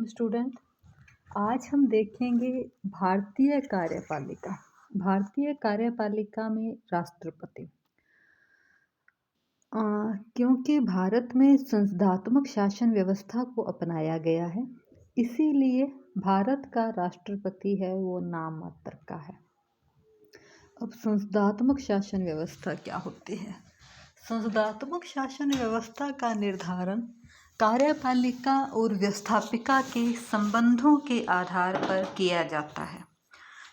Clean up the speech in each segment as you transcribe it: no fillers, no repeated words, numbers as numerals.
Welcome student. आज हम देखेंगे भारतीय कार्यपालिका। भारतीय कार्यपालिका में राष्ट्रपति। क्योंकि भारत में संसदात्मक शासन व्यवस्था को अपनाया गया है, इसीलिए भारत का राष्ट्रपति है वो नाम मात्र का है। अब संसदात्मक शासन व्यवस्था क्या होती है? संसदात्मक शासन व्यवस्था का निर्धारण कार्यपालिका और व्यवस्थापिका के संबंधों के आधार पर किया जाता है।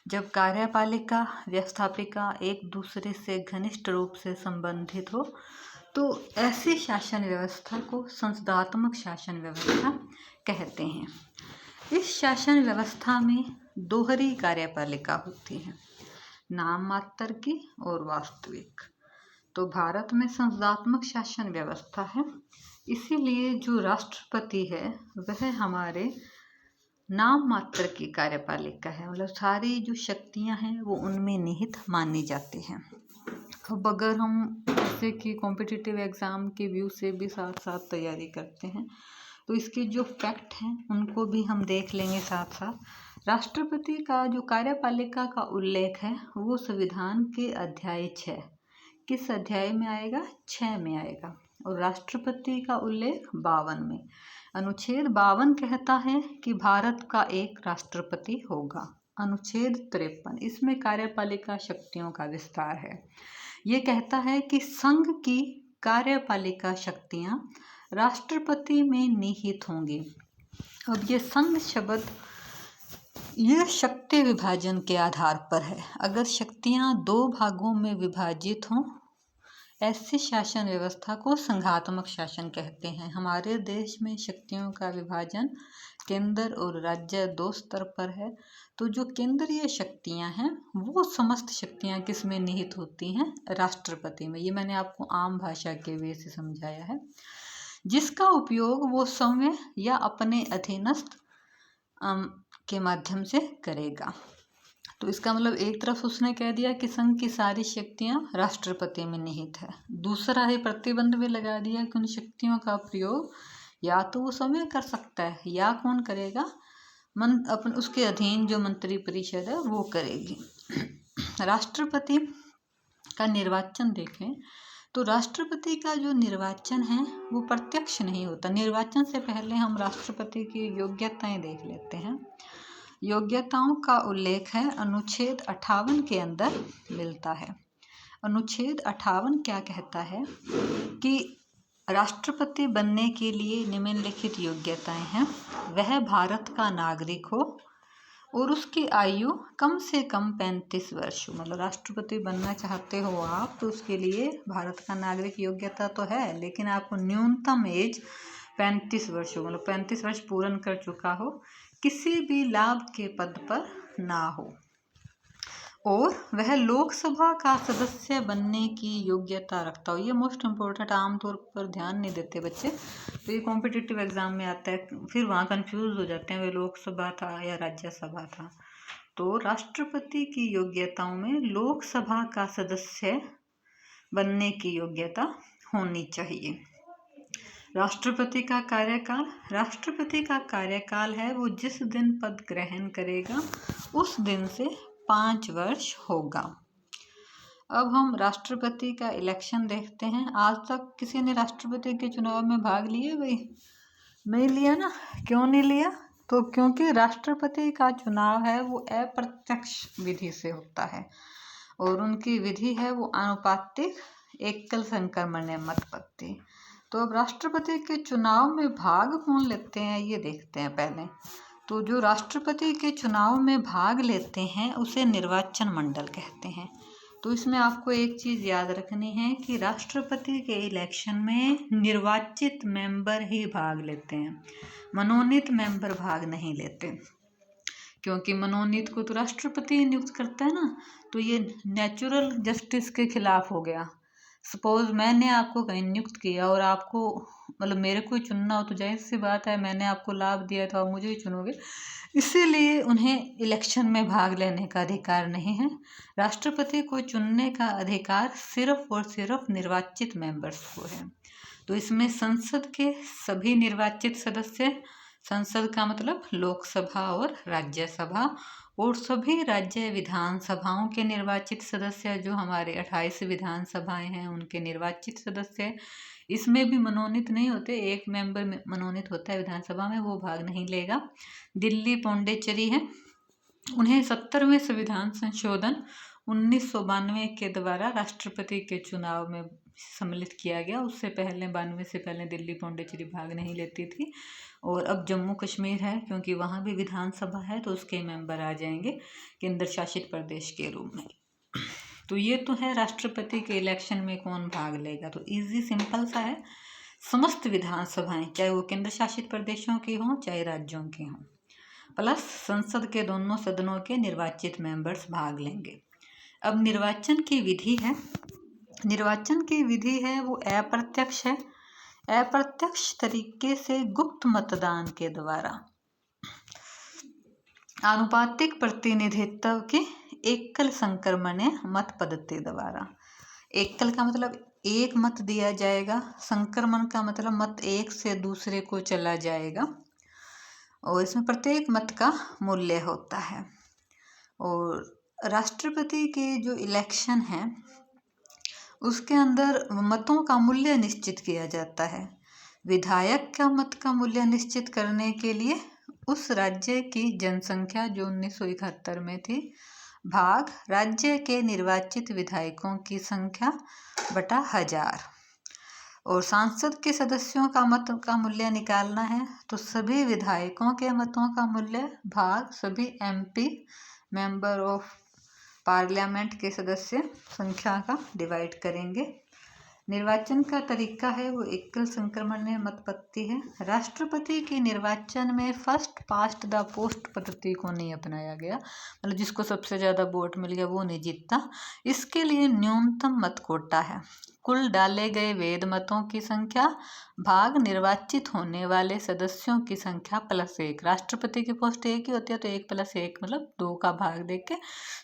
जब कार्यपालिका व्यवस्थापिका एक दूसरे से घनिष्ठ रूप से संबंधित हो तो ऐसी शासन व्यवस्था को संसदात्मक शासन व्यवस्था कहते हैं। इस शासन व्यवस्था में दोहरी कार्यपालिका होती है, नाम मात्र की और वास्तविक। तो भारत में संसदात्मक शासन व्यवस्था है, इसीलिए जो राष्ट्रपति है वह हमारे नाम मात्र की कार्यपालिका है, मतलब सारी जो शक्तियां हैं वो उनमें निहित मानी जाती हैं। अब अगर हम जैसे कि कॉम्पिटिटिव एग्ज़ाम के व्यू से भी साथ साथ तैयारी करते हैं तो इसके जो फैक्ट हैं उनको भी हम देख लेंगे साथ साथ। राष्ट्रपति का जो कार्यपालिका का उल्लेख है वो संविधान के अध्याय 6, किस अध्याय में आएगा? 6 में आएगा। और राष्ट्रपति का उल्लेख 52 में, अनुच्छेद 52 कहता है कि भारत का एक राष्ट्रपति होगा। अनुच्छेद 53 इसमें कार्यपालिका शक्तियों का विस्तार है। ये कहता है कि संघ की कार्यपालिका शक्तियां राष्ट्रपति में निहित होंगी। अब ये संघ शब्द यह शक्ति विभाजन के आधार पर है। अगर शक्तियां 2 भागों में विभाजित हों, ऐसी शासन व्यवस्था को संघात्मक शासन कहते हैं। हमारे देश में शक्तियों का विभाजन केंद्र और राज्य 2 स्तर पर है। तो जो केंद्रीय शक्तियां हैं वो समस्त शक्तियां किस में निहित होती हैं? राष्ट्रपति में। ये मैंने आपको आम भाषा के वे से समझाया है, जिसका उपयोग वो स्वयं या अपने अधीनस्थ के माध्यम से करेगा। तो इसका मतलब एक तरफ उसने कह दिया कि संघ की सारी शक्तियां राष्ट्रपति में निहित है, दूसरा है प्रतिबंध भी लगा दिया कि उन शक्तियों का प्रयोग या तो वो स्वयं कर सकता है या कौन करेगा? अपन उसके अधीन जो मंत्री परिषद है वो करेगी। राष्ट्रपति का निर्वाचन देखें तो राष्ट्रपति का जो निर्वाचन है वो प्रत्यक्ष नहीं होता। निर्वाचन से पहले हम राष्ट्रपति की योग्यताएं देख लेते हैं। योग्यताओं का उल्लेख है अनुच्छेद 58 के अंदर मिलता है। अनुच्छेद 58 क्या कहता है कि राष्ट्रपति बनने के लिए निम्नलिखित योग्यताएं हैं। वह भारत का नागरिक हो और उसकी आयु कम से कम 35 वर्ष हो। मतलब राष्ट्रपति बनना चाहते हो आप तो उसके लिए भारत का नागरिक योग्यता तो है, लेकिन आपको न्यूनतम एज 35 वर्ष हो, मतलब 35 वर्ष पूर्ण कर चुका हो, किसी भी लाभ के पद पर ना हो, और वह लोकसभा का सदस्य बनने की योग्यता रखता हो। ये मोस्ट इम्पोर्टेंट, आमतौर पर ध्यान नहीं देते बच्चे, तो ये कॉम्पिटिटिव एग्जाम में आता है, फिर वहाँ कंफ्यूज हो जाते हैं वे लोकसभा था या राज्यसभा था। तो राष्ट्रपति की योग्यताओं में लोकसभा का सदस्य बनने की योग्यता होनी चाहिए। राष्ट्रपति का कार्यकाल, राष्ट्रपति का कार्यकाल है वो जिस दिन पद ग्रहण करेगा उस दिन से 5 वर्ष होगा। अब हम राष्ट्रपति का इलेक्शन देखते हैं। आज तक किसी ने राष्ट्रपति के चुनाव में भाग लिए? भाई नहीं लिया ना। क्यों नहीं लिया? तो क्योंकि राष्ट्रपति का चुनाव है वो अप्रत्यक्ष विधि से होता है और उनकी विधि है वो आनुपातिक एकल संक्रमण मत पत्ती। तो अब राष्ट्रपति के चुनाव में भाग कौन लेते हैं ये देखते हैं पहले। तो जो राष्ट्रपति के चुनाव में भाग लेते हैं उसे निर्वाचन मंडल कहते हैं। तो इसमें आपको एक चीज़ याद रखनी है कि राष्ट्रपति के इलेक्शन में निर्वाचित मेंबर ही भाग लेते हैं, मनोनीत मेंबर भाग नहीं लेते, क्योंकि मनोनीत को तो राष्ट्रपति नियुक्त करता है ना। तो ये नेचुरल जस्टिस के खिलाफ हो गया। सपोज मैंने आपको कहीं नियुक्त किया और आपको मतलब मेरे को चुनना हो तो जाहिर सी बात है मैंने आपको लाभ दिया तो आप मुझे ही चुनोगे, इसीलिए उन्हें इलेक्शन में भाग लेने का अधिकार नहीं है। राष्ट्रपति को चुनने का अधिकार सिर्फ और सिर्फ निर्वाचित मेंबर्स को है। तो इसमें संसद के सभी निर्वाचित सदस्य संसद का मतलब लोकसभा और राज्यसभा, और सभी राज्य विधानसभाओं के निर्वाचित सदस्य, जो हमारे 28 विधानसभाएं हैं उनके निर्वाचित सदस्य इसमें भी मनोनीत नहीं होते, एक मेंबर मनोनीत होता है विधानसभा में, वो भाग नहीं लेगा। दिल्ली पौंडीचेरी है, उन्हें 70वें संविधान संशोधन 1992 के द्वारा राष्ट्रपति के चुनाव में सम्मिलित किया गया। उससे पहले 92 से पहले दिल्ली पौंडीचेरी भाग नहीं लेती थी। और अब जम्मू कश्मीर है, क्योंकि वहाँ भी विधानसभा है तो उसके मेंबर आ जाएंगे केंद्र शासित प्रदेश के रूप में। तो ये तो है राष्ट्रपति के इलेक्शन में कौन भाग लेगा। तो इजी सिंपल सा है, समस्त विधानसभाएं चाहे वो केंद्र शासित प्रदेशों की हों चाहे राज्यों की हों, प्लस संसद के दोनों सदनों के निर्वाचित मेंबर्स भाग लेंगे। अब निर्वाचन की विधि है, निर्वाचन की विधि है वो अप्रत्यक्ष है। अप्रत्यक्ष तरीके से गुप्त मतदान के द्वारा आनुपातिक प्रतिनिधित्व के एकल संक्रमणीय मत पद्धति द्वारा। एकल का मतलब एक मत दिया जाएगा, संक्रमण का मतलब मत एक से दूसरे को चला जाएगा, और इसमें प्रत्येक मत का मूल्य होता है। और राष्ट्रपति के जो इलेक्शन है उसके अंदर मतों का मूल्य निश्चित किया जाता है। विधायक का मत का मूल्य निश्चित करने के लिए उस राज्य की जनसंख्या जो 1971 में थी भाग राज्य के निर्वाचित विधायकों की संख्या बटा 1000। और सांसद के सदस्यों का मत का मूल्य निकालना है तो सभी विधायकों के मतों का मूल्य भाग सभी MP मेंबर ऑफ पार्लियामेंट के सदस्य संख्या का डिवाइड करेंगे। निर्वाचन का तरीका है वो एकल संक्रमणीय मत पद्धति है। राष्ट्रपति के निर्वाचन में फर्स्ट पास्ट द पोस्ट पद्धति को नहीं अपनाया गया, मतलब जिसको सबसे ज़्यादा वोट मिल गया वो नहीं जीतता। इसके लिए न्यूनतम मत कोटा है, कुल डाले गए वैध मतों की संख्या भाग निर्वाचित होने वाले सदस्यों की संख्या प्लस 1। राष्ट्रपति की पोस्ट एक ही होती है तो 1 + 1 मतलब 2 का भाग देके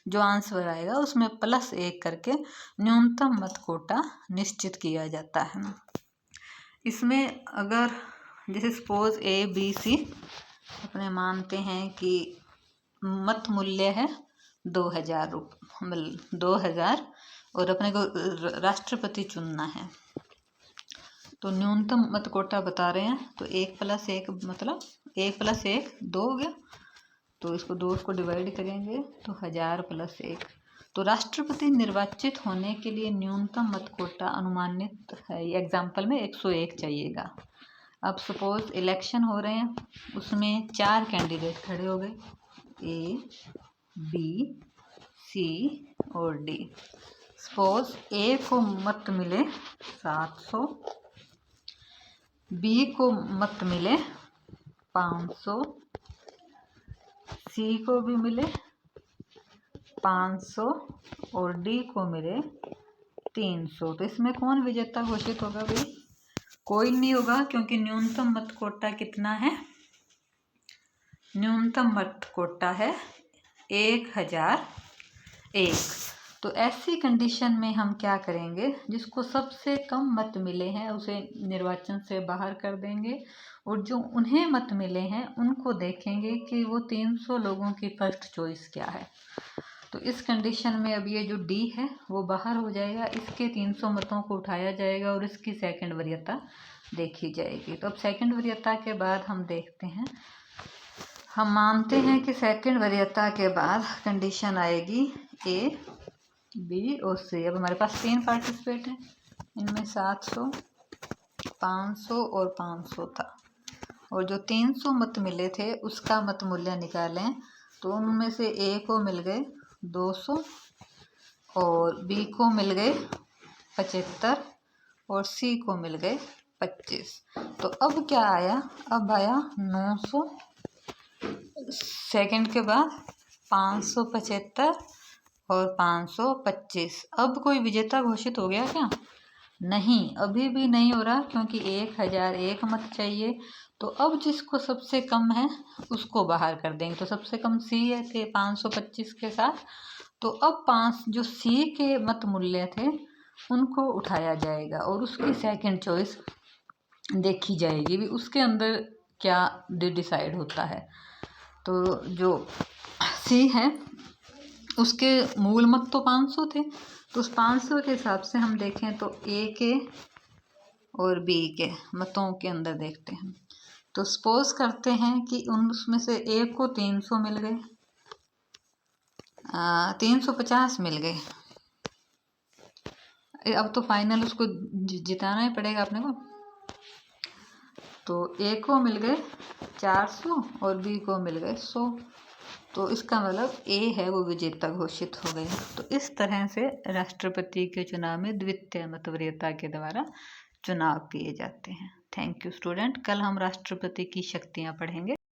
जो आंसर आएगा उसमें +1 करके न्यूनतम मत कोटा निश्चित किया जाता है। इसमें अगर जैसे सपोज ABC अपने मानते हैं कि मत मूल्य है 2000 मतलब 2000 और अपने को राष्ट्रपति चुनना है, तो न्यूनतम मत कोटा बता रहे हैं तो 1 + 1 मतलब 1 + 1 2 हो गया, तो इसको 2 को डिवाइड करेंगे तो 1000 + 1। तो राष्ट्रपति निर्वाचित होने के लिए न्यूनतम मत कोटा अनुमानित है, एग्जाम्पल में 101 चाहिएगा। अब सपोज इलेक्शन हो रहे हैं, उसमें 4 कैंडिडेट खड़े हो गए A, B, C और D। सपोज A को मत मिले 700, B को मत मिले 500, C को भी मिले 500 और D को मिले 300। तो इसमें कौन विजेता घोषित होगा भाई? कोई नहीं होगा, क्योंकि न्यूनतम मत कोटा कितना है? न्यूनतम मत कोटा है 1001। तो ऐसी कंडीशन में हम क्या करेंगे, जिसको सबसे कम मत मिले हैं उसे निर्वाचन से बाहर कर देंगे, और जो उन्हें मत मिले हैं उनको देखेंगे कि वो 300 लोगों की फर्स्ट चॉइस क्या है। तो इस कंडीशन में अब ये जो D है वो बाहर हो जाएगा, इसके 300 मतों को उठाया जाएगा और इसकी सेकंड वरीयता देखी जाएगी। तो अब सेकंड वरीयता के बाद हम देखते हैं, हम मानते हैं कि सेकंड वरीयता के बाद कंडीशन आएगी A, B और C। अब हमारे पास 3 पार्टिसिपेट हैं, इनमें 700, 500 और 500 था, और जो 300 मत मिले थे उसका मत मूल्य निकालें तो उनमें से A को मिल गए 200 और B को मिल गए 75 और C को मिल गए 25। तो अब क्या आया? अब आया 900, सेकंड के बाद 575 और 525। अब कोई विजेता घोषित हो गया क्या? नहीं, अभी भी नहीं हो रहा, क्योंकि 1001 मत चाहिए। तो अब जिसको सबसे कम है उसको बाहर कर देंगे। तो सबसे कम C है थे 525 के साथ, तो अब 5 जो C के मत मूल्य थे उनको उठाया जाएगा और उसकी सेकंड चॉइस देखी जाएगी भी, उसके अंदर क्या डिसाइड होता है। तो जो सी है उसके मूल मत तो 500 थे, तो उस 500 के हिसाब से हम देखें तो ए के और बी के मतों के अंदर देखते हैं। तो सपोज करते हैं कि उसमें से ए को 300 मिल गए, 350 मिल गए। अब तो फाइनल उसको जिताना ही पड़ेगा अपने को। तो ए को मिल गए 400 और बी को मिल गए 100। तो इसका मतलब ए है वो विजेता घोषित हो गया। तो इस तरह से राष्ट्रपति के चुनाव में द्वितीय मत वरीयता के द्वारा चुनाव किए जाते हैं। Thank you student. कल हम राष्ट्रपति की शक्तियाँ पढ़ेंगे।